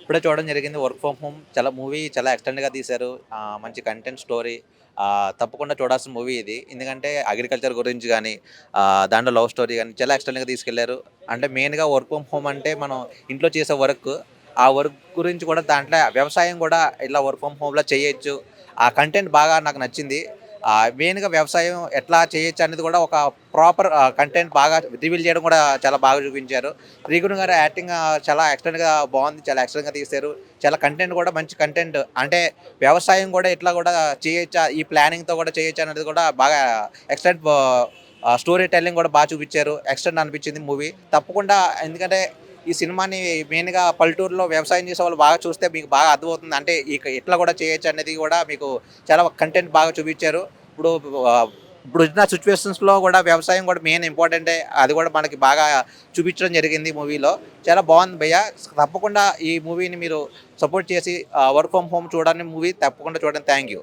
ఇప్పుడే చూడడం జరిగింది 'వర్క్ ఫ్రమ్ హోమ్' చాలా మూవీ చాలా ఎక్స్‌టెండ్‌గా తీశారు. మంచి కంటెంట్ స్టోరీ తప్పకుండా చూడాల్సిన మూవీ ఇది. ఎందుకంటే అగ్రికల్చర్ గురించి గాని, దాంట్లో లవ్ స్టోరీ గాని చాలా ఎక్స్‌టెండ్‌గా తీసుకెళ్లారు. అంటే మెయిన్‌గా వర్క్ ఫ్రమ్ హోమ్ అంటే మనం ఇంట్లో చేసే వర్క్. ఆ వర్క్ గురించి కూడా దాంట్లో వ్యవసాయం కూడా ఇలా వర్క్ ఫ్రమ్ హోమ్‌లో చేయొచ్చు. ఆ కంటెంట్ బాగా నాకు నచ్చింది. మెయిన్‌గా వ్యవసాయం ఎట్లా చేయొచ్చు అనేది కూడా ఒక ప్రాపర్ కంటెంట్ బాగా రివీల్ చేయడం కూడా చాలా బాగా చూపించారు. 'త్రిగుణ్' గారి యాక్టింగ్ చాలా ఎక్స్‌లెంట్‌గా బావుంది. చాలా ఎక్సలెంట్‌గా తీశారు. చాలా కంటెంట్ కూడా మంచి కంటెంట్. అంటే వ్యవసాయం కూడా ఇట్లా కూడా చేయొచ్చా? ఈ ప్లానింగ్‌తో కూడా చేయొచ్చా అనేది కూడా బాగా ఎక్సలెంట్ స్టోరీ టెల్లింగ్ కూడా చూపిచ్చారు. ఎక్సలెంట్ అనిపించింది మూవీ. తప్పకుండా ఎందుకంటే ఈ సినిమాని మెయిన్‌గా పల్లెటూరులో వ్యవసాయం చేసేవాళ్ళు బాగా చూస్తే మీకు బాగా అర్థమవుతుంది. అంటే ఇట్లా కూడా చేయొచ్చు అనేది కూడా మీకు చాలా కంటెంట్ బాగా చూపిచ్చారు. ఇప్పుడు ఆహ్, ఇప్పుడున్న సిట్యుయేషన్స్‌లో కూడా వ్యవసాయం కూడా మెయిన్ ఇంపార్టెంటే. అది కూడా మనకి బాగా చూపించడం జరిగింది మూవీలో. చాలా బావుంది భయ్య. తప్పకుండా ఈ మూవీని మీరు సపోర్ట్ చేసి వర్క్ ఫ్రమ్ హోమ్ చూడండి మూవీ తప్పకుండా చూడండి. Thank you.